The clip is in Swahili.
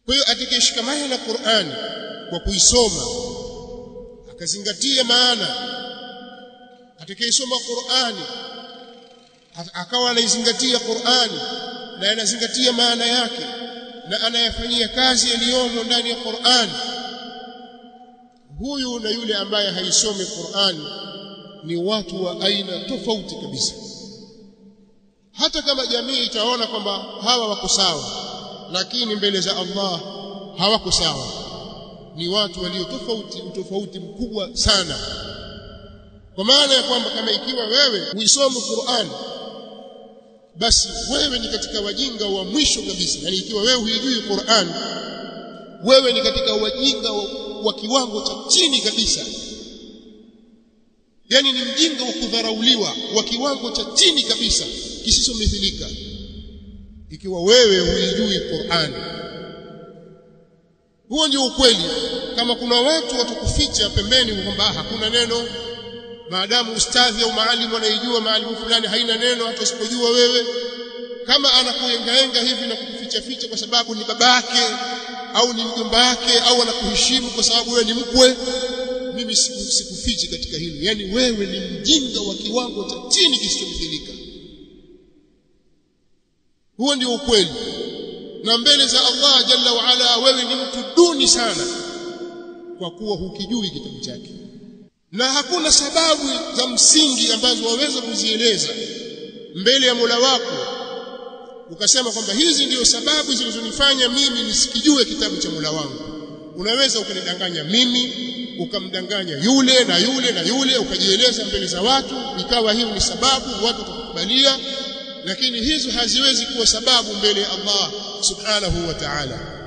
Kwa hiyo atakayeshikamana na Qur'ani kwa kuisoma akazingatia maana, atakayesoma Qur'ani akawa anaizingatia Qur'ani na anazingatia maana yake na anayafanyia kazi yaliyomo ndani ya Qur'ani, huyu na yule ambaye haisomi Qur'ani ni watu wa aina tofauti kabisa. Hata kama jamii itaona kwamba hawa wako sawa, lakini mbele za Allah hawako sawa, ni watu walio tofauti mkubwa sana. Kwa maana ya kwamba kama ikiwa wewe huisomi Qur'an, basi wewe ni katika wajinga wa mwisho kabisa. Yani ikiwa wewe huijui Qur'an, wewe ni katika wajinga wa kiwango cha chini kabisa. Yani ni mjinga wa kudharauliwa wa kiwango cha chini kabisa kisisomithilika, ikiwa wewe huijui Qur'an. Huo ndio ukweli. Kama kuna watu watakuficha pembeni kwamba hakuna neno, maadamu ustadhi au maalimu anaijua maalimu fulani haina neno hata usipojua wewe, kama anakuengaenga hivi na kukuficha kwa sababu ni babake au ni mjomba wake au anakuheshimu kwa sababu wewe ni mkwe, mimi sikufichi katika hilo. Yani wewe ni mjinga wa kiwango cha chini kisichomithilika. Huo ndio ukweli. Na mbele za Allah jalla wa ala wewe ni mtu duni sana kwa kuwa hukijui kitabu chake. Na hakuna sababu za msingi ambazo waweza kuzieleza mbele ya Mola wako ukasema kwamba hizi ndio sababu zilizonifanya mimi nisikijue kitabu cha Mola wangu. Unaweza ukanidanganya mimi, ukamdanganya yule na yule na yule, ukajieleza mbele za watu, ikawa hiyo ni sababu, watu watakukubalia, lakini hizo haziwezi kuwa sababu mbele ya Allah subhanahu wa ta'ala.